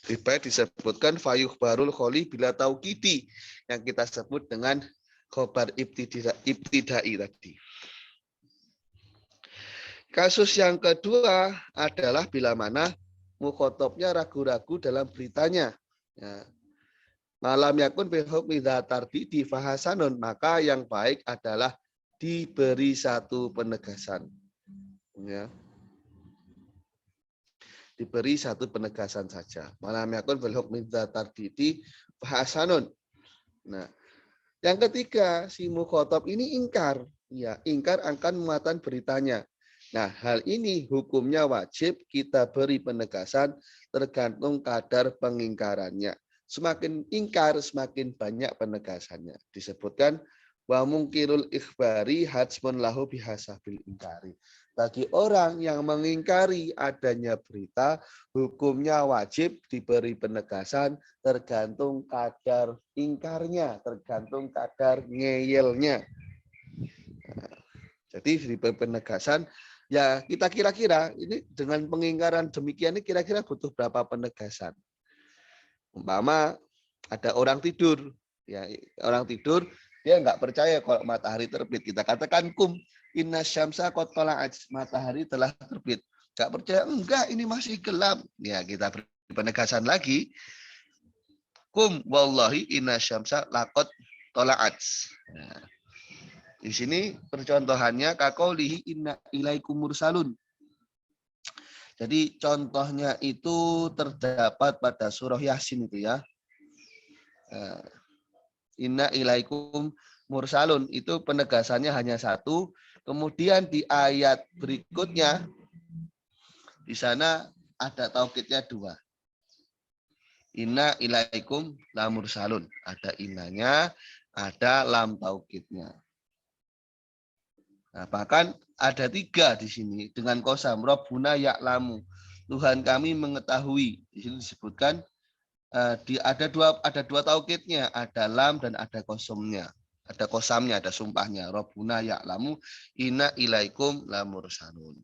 Lebih baik disebutkan fayuh barul kholi bila taukidi yang kita sebut dengan khobar ibtidai tadi. Kasus yang kedua adalah bila mana mukhotobnya ragu-ragu dalam beritanya. Ya. Malam yakun bihukmi dzatardi di fahasanun, maka yang baik adalah diberi satu penegasan. Ya. Diberi satu penegasan saja. Malam yakun bihukmi dzatardi di fahasanun. Nah, yang ketiga si mukhotob ini ingkar. Ya, ingkar akan muatan beritanya. Nah, hal ini hukumnya wajib kita beri penegasan tergantung kadar pengingkarannya. Semakin ingkar, semakin banyak penegasannya. Disebutkan wa mungkirul ikhbari hadzmun lahu bihasabil ingkari. Bagi orang yang mengingkari adanya berita, hukumnya wajib diberi penegasan tergantung kadar ingkarnya, tergantung kadar ngeyelnya. Nah, jadi diberi penegasan. Ya, kita kira-kira ini dengan pengingkaran demikian ini kira-kira butuh berapa penegasan? Umpama ada orang tidur, ya orang tidur dia nggak percaya kalau matahari terbit. Kita katakan kum inna syamsa qad tala'at, matahari telah terbit. Nggak percaya, enggak ini masih gelap. Ya kita beri penegasan lagi. Kum wallahi inna syamsa laqad tala'at. Nah, di sini percontohannya kakaulihi inna ilaikum mursalun. Jadi contohnya itu terdapat pada surah Yasin itu ya. Inna ilaikum mursalun itu penegasannya hanya satu. Kemudian di ayat berikutnya di sana ada taukidnya dua. Inna ilaikum la mursalun. Ada innanya, ada lam taukidnya. Nah, bahkan ada tiga di sini dengan kosam Rabbuna ya'lamu. Tuhan kami mengetahui. Di sini disebutkan ada dua taukidnya, ada lam dan ada kosomnya. Ada kosamnya, ada sumpahnya. Rabbuna ya'lamu inna ilaikum la mursalun.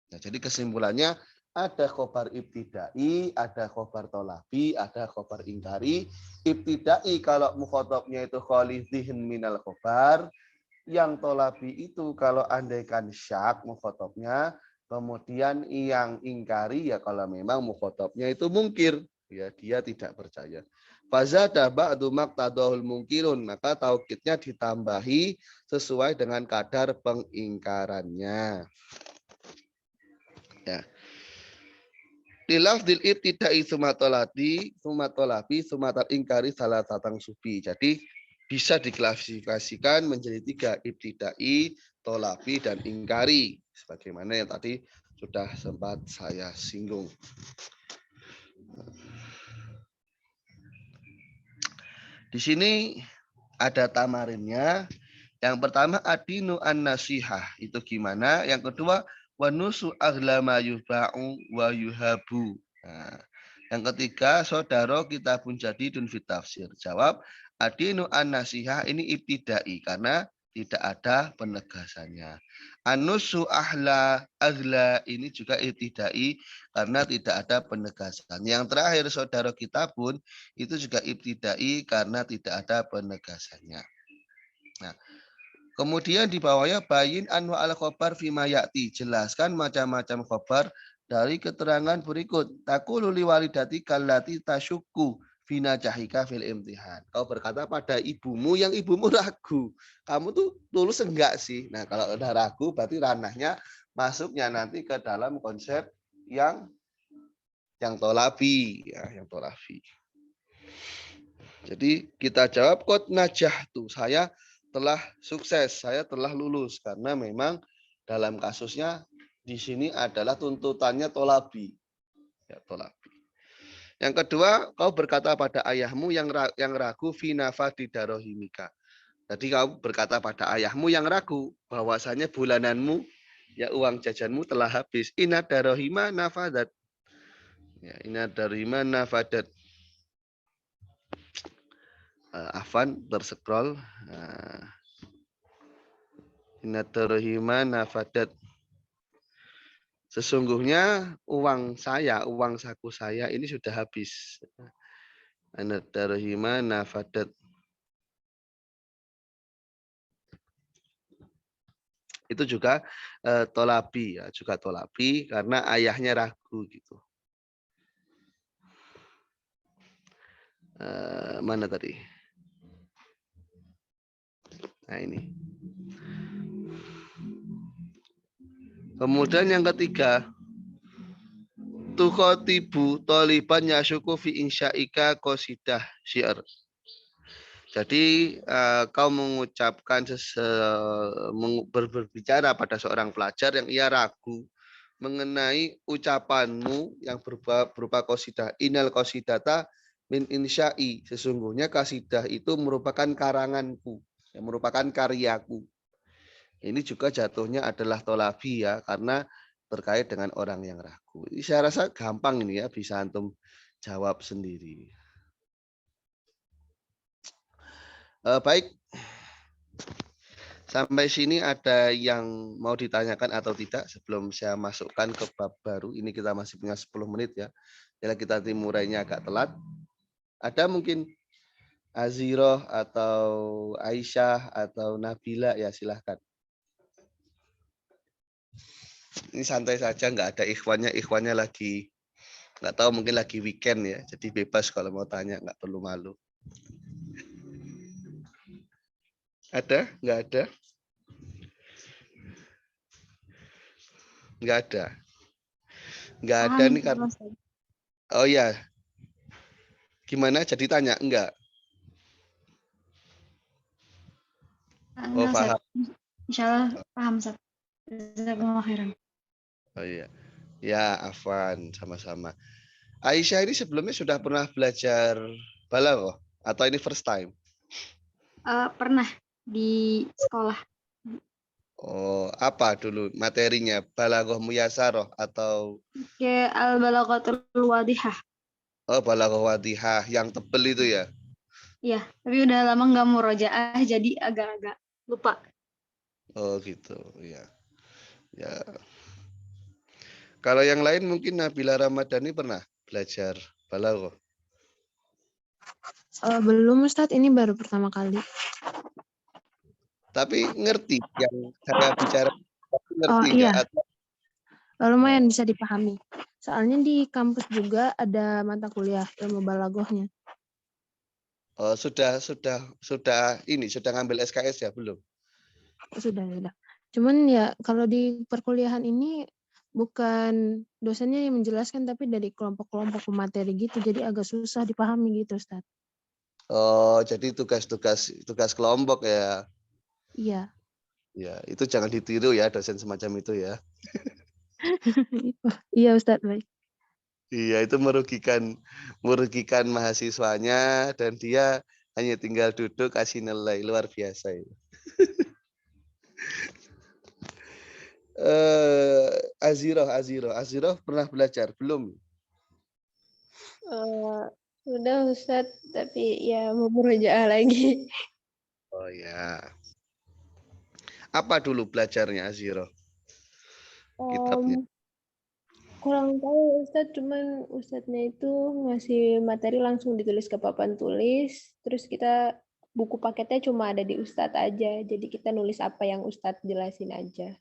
Nah, jadi kesimpulannya ada khobar ibtidai, ada khobar tolabi, ada khobar ingkari. Ibtidai kalau mukhotobnya itu kholidhin minal khobar. Yang tolabi itu kalau andaikan syak mukhotobnya, kemudian yang ingkari ya kalau memang mukhotobnya itu mungkir, ya dia tidak percaya. Fazada ba'du maqtadahul mungkirun, maka taukidnya ditambahi sesuai dengan kadar pengingkarannya. Ya. Dilafdil ibtidai sumatolati, sumatal ingkari salah tatang subi. Jadi bisa diklasifikasikan menjadi tiga, ibtidai, tolabi, dan ingkari. Sebagaimana yang tadi sudah sempat saya singgung. Di sini ada tamarinnya. Yang pertama adinu an-nasihah. Itu gimana? Yang kedua wanusu aghlama yuba'u wa yuhabu. Nah, yang ketiga saudara kita pun jadi dun fit tafsir. Jawab adinu an-nasihah ini ibtidai karena tidak ada penegasannya. Anusu ahla ini juga ibtidai karena tidak ada penegasan. Yang terakhir saudara kita pun itu juga ibtidai karena tidak ada penegasannya. Nah, kemudian di bawahnya bayin anwa al khobar fima ya'ti. Jelaskan macam-macam khobar dari keterangan berikut. Taqulu li walidati kallati tasyukku fina jahika fil imtihan. Kau berkata pada ibumu yang ibumu ragu. Kamu tuh tulus enggak sih? Nah, kalau udah ragu berarti ranahnya masuknya nanti ke dalam konsep yang tolabi, ya, yang tolabi. Jadi kita jawab kot najah tuh, saya telah sukses, saya telah lulus karena memang dalam kasusnya di sini adalah tuntutannya tolabi. Ya, tolabi. Yang kedua, kau berkata pada ayahmu yang ragu finafa di darohimika. Jadi kau berkata pada ayahmu yang ragu bahwasanya bulananmu ya uang jajanmu telah habis. Ina darohima nafadat. Ya, ina darohima nafadat. Afan terscroll. Ina darohima nafadat. Sesungguhnya uang saya, uang saku saya ini sudah habis. Ina darohima nafadat. Itu juga tolabi ya, juga tolabi karena ayahnya ragu gitu. Mana tadi? Nah ini. Kemudian yang ketiga, tukhotibu toliban yasuku fi insya'ika qasidah syi'r. Jadi kau mengucapkan berbicara pada seorang pelajar yang ia ragu mengenai ucapanmu yang berupa qasidah. Inal qasidata min insya'i. Sesungguhnya qasidah itu merupakan karanganku, yang merupakan karyaku. Ini juga jatuhnya adalah tolabi ya, karena terkait dengan orang yang ragu. Ini saya rasa gampang ini ya, bisa antum jawab sendiri. Baik, sampai sini ada yang mau ditanyakan atau tidak sebelum saya masukkan ke bab baru. Ini kita masih punya 10 menit ya. Jadi kita timurainya agak telat. Ada mungkin Aziroh atau Aisyah atau Nabila ya, silahkan. Ini santai saja, nggak ada ikhwannya. Ikhwannya lagi nggak tahu, mungkin lagi weekend ya. Jadi bebas kalau mau tanya, nggak perlu malu. Ada? Nggak ada? Nggak ada. Nggak ada nih karena. Oh ya. Gimana? Jadi tanya? Enggak. Oh paham. Insya Allah paham. Jazakumullah khairan. Oh iya. Ya, afwan, sama-sama. Aisyah ini sebelumnya sudah pernah belajar balaghah atau ini first time? Pernah di sekolah. Oh, apa dulu materinya? Balaghah muyassaroh atau Ke al-balaghatul wadihah. oh balaghah wadihah yang tebel itu ya? Iya, tapi udah lama nggak murojaah jadi agak-agak lupa. Oh gitu, ya. Ya. Kalau yang lain mungkin Nabila Ramadhani pernah belajar balaghah? Belum Ustadz, ini baru pertama kali. Tapi ngerti yang saya bicara, ngerti iya. Atau... Lumayan bisa dipahami. Soalnya di kampus juga ada mata kuliah ilmu balaghahnya. Oh, sudah ngambil SKS ya, belum? Sudah. Cuman ya kalau di perkuliahan ini bukan dosennya yang menjelaskan tapi dari kelompok-kelompok pemateri gitu, jadi agak susah dipahami gitu, Ustaz. Oh, jadi tugas kelompok ya. Iya. Ya, itu jangan ditiru ya dosen semacam itu ya. Iya, Ustaz, baik. Iya, itu merugikan mahasiswanya dan dia hanya tinggal duduk kasih nilai, luar biasa itu. Aziroh pernah belajar belum? Sudah Ustadz, tapi ya mau murojaah lagi. Oh ya. Apa dulu belajarnya Aziro? Kitabnya. Kurang tahu Ustadz, cuman Ustadznya itu ngasih materi langsung ditulis ke papan tulis, terus kita buku paketnya cuma ada di Ustadz aja, jadi kita nulis apa yang Ustadz jelasin aja.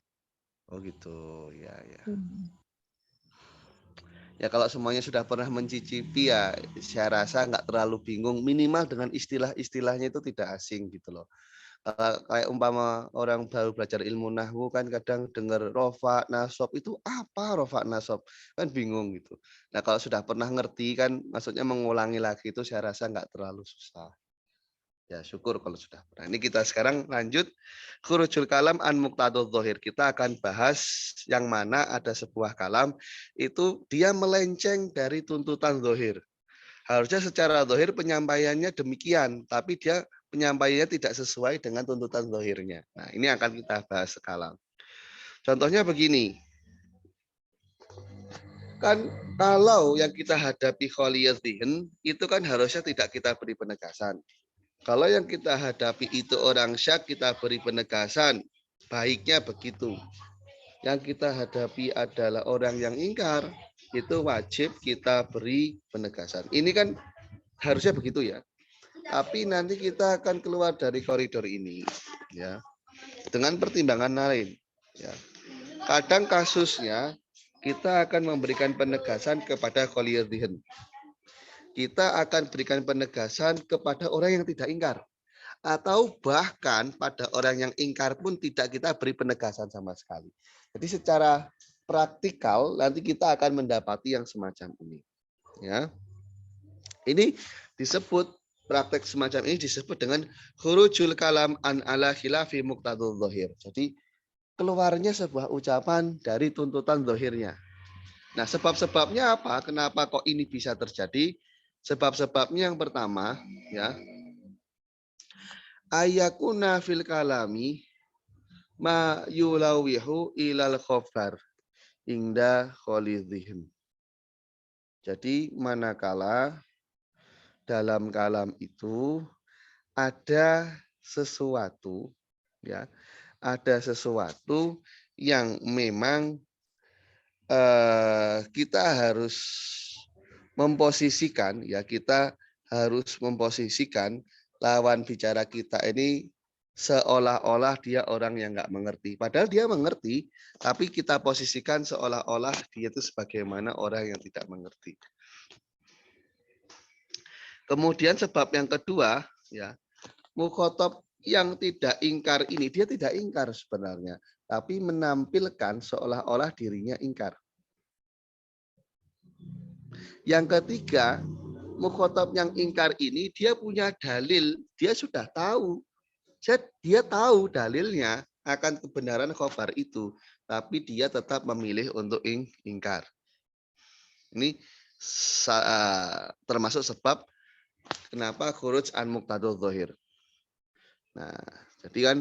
Oh gitu, ya. Ya kalau semuanya sudah pernah mencicipi ya saya rasa nggak terlalu bingung, minimal dengan istilah-istilahnya itu tidak asing gitu loh. Kayak umpama orang baru belajar ilmu nahwu kan kadang dengar rofa nasob itu apa rofa nasob kan bingung gitu. Nah kalau sudah pernah ngerti kan maksudnya mengulangi lagi itu saya rasa nggak terlalu susah. Ya syukur kalau sudah pernah. Ini kita sekarang lanjut khurujul kalam an muqtadul dzohir. Kita akan bahas yang mana ada sebuah kalam itu dia melenceng dari tuntutan dzohir. Harusnya secara dzohir penyampaiannya demikian, tapi dia penyampaiannya tidak sesuai dengan tuntutan dzohirnya. Nah ini akan kita bahas sekarang. Contohnya begini. Kan kalau yang kita hadapi kholiyat dhihin, itu kan harusnya tidak kita beri penegasan. Kalau yang kita hadapi itu orang syak, kita beri penegasan. Baiknya begitu. Yang kita hadapi adalah orang yang ingkar, itu wajib kita beri penegasan. Ini kan harusnya begitu ya. Tapi nanti kita akan keluar dari koridor ini, ya, dengan pertimbangan lain. Ya. Kadang kasusnya kita akan memberikan penegasan kepada kholiyadhihin. Kita akan berikan penegasan kepada orang yang tidak ingkar. Atau bahkan pada orang yang ingkar pun tidak kita beri penegasan sama sekali. Jadi secara praktikal nanti kita akan mendapati yang semacam ini. Ya, ini disebut praktek semacam ini disebut dengan khurujul kalam an ala khilafi muqtadul dzahir. Jadi keluarnya sebuah ucapan dari tuntutan zahirnya. Nah, sebab-sebabnya apa? Kenapa kok ini bisa terjadi? Sebab-sebabnya yang pertama, ya, ayakuna fil kalami ma yulawihu ilal khobar ingda kholidhihim. Jadi manakala dalam kalam itu ada sesuatu, ya, ada sesuatu yang memang kita harus memposisikan, ya, kita harus memposisikan lawan bicara kita ini seolah-olah dia orang yang nggak mengerti. Padahal dia mengerti, tapi kita posisikan seolah-olah dia itu sebagaimana orang yang tidak mengerti. Kemudian sebab yang kedua, ya, mukhotob yang tidak ingkar ini, dia tidak ingkar sebenarnya, tapi menampilkan seolah-olah dirinya ingkar. Yang ketiga, mukhotob yang ingkar ini dia punya dalil, dia sudah tahu. Dia tahu dalilnya akan kebenaran khobar itu, tapi dia tetap memilih untuk ingkar. Ini termasuk sebab kenapa khuruj an muqtadul dzahir. Nah, jadi kan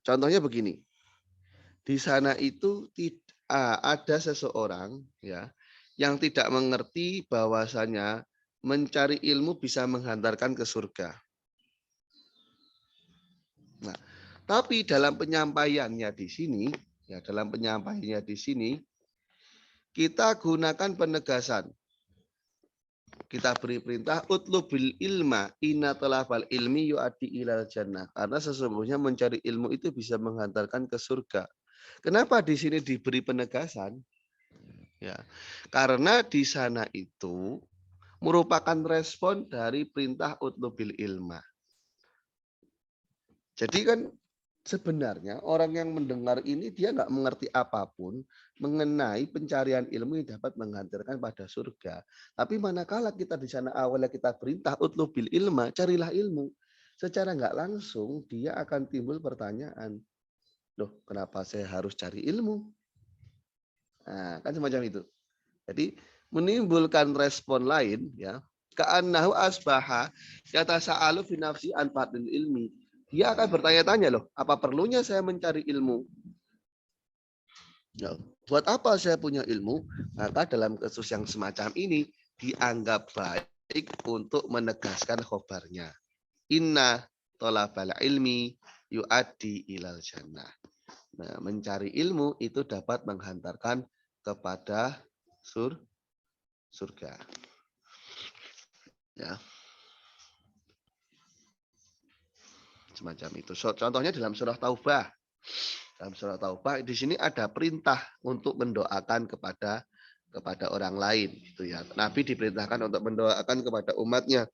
contohnya begini. Di sana itu ada seseorang, ya, yang tidak mengerti bahwasanya mencari ilmu bisa menghantarkan ke surga. Nah, tapi dalam penyampaiannya di sini, ya, dalam penyampaiannya di sini kita gunakan penegasan. Kita beri perintah utlubil ilma inna talabal ilmi yu'addi ilal jannah. Karena sesungguhnya mencari ilmu itu bisa menghantarkan ke surga. Kenapa di sini diberi penegasan? Ya, karena di sana itu merupakan respon dari perintah utlubil ilma. Jadi kan sebenarnya orang yang mendengar ini dia nggak mengerti apapun mengenai pencarian ilmu yang dapat menghantarkan pada surga. Tapi manakala kita di sana awalnya kita perintah utlubil ilma, carilah ilmu. Secara nggak langsung dia akan timbul pertanyaan, loh kenapa saya harus cari ilmu? Nah, kan semacam itu. Jadi menimbulkan respon lain, ya. Ka'annahu asbaha yatasa'alu fi nafsi an fadlil ilmi. Dia akan bertanya-tanya, loh, apa perlunya saya mencari ilmu? Ya, buat apa saya punya ilmu? Maka dalam kasus yang semacam ini dianggap baik untuk menegaskan khobarnya. Inna tolabal ilmi yu'addi ilal jannah. Nah, mencari ilmu itu dapat menghantarkan kepada surga. Ya. Semacam itu. Contohnya dalam surah Taubah. Dalam surah Taubah di sini ada perintah untuk mendoakan kepada orang lain, gitu ya. Nabi diperintahkan untuk mendoakan kepada umatnya.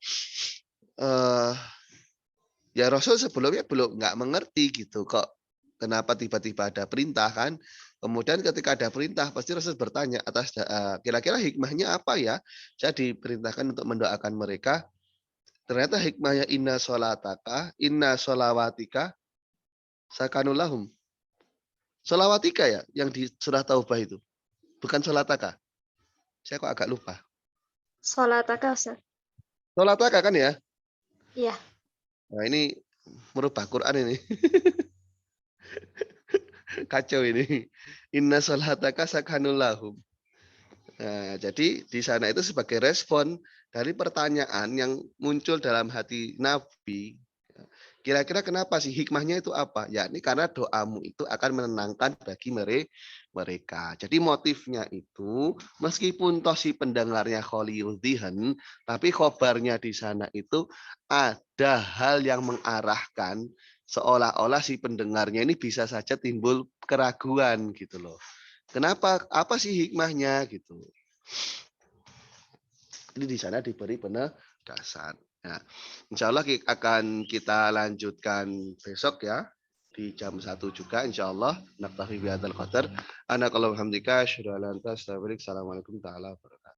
Ya Rasul sebelumnya belum nggak mengerti gitu kok. Kenapa tiba-tiba ada perintah kan? Kemudian ketika ada perintah pasti Rasul bertanya atas kira-kira hikmahnya apa ya? Saya diperintahkan untuk mendoakan mereka. Ternyata hikmahnya inna sholataka, inna sholawatika, sakanulahum. Sholawatika ya, yang di surah Taubah itu. Bukan sholataka. Saya kok agak lupa. Sholataka, Ustaz. Sholataka kan ya? Iya. Nah ini merubah Quran ini. Kacau ini. Inna sholataka sakanulahum. Nah, jadi di sana itu sebagai respon dari pertanyaan yang muncul dalam hati Nabi. Kira-kira kenapa sih hikmahnya itu apa? Ya ini karena doamu itu akan menenangkan bagi mereka. Jadi motifnya itu meskipun toh si pendengarnya kholiyudhihan, tapi khobarnya di sana itu ada hal yang mengarahkan seolah-olah si pendengarnya ini bisa saja timbul keraguan gitu loh. Kenapa? Apa sih hikmahnya gitu? Ini di sana diberi penegasan. Nah, insya Allah akan kita lanjutkan besok ya di jam 1 juga insya Allah. Naktafi bihadzal qadar. Ana kalau hamdika asyhadu an la ilaha illa anta astaghfiruka wa atubu ilaik. Assalamualaikum warahmatullahi wabarakatuh.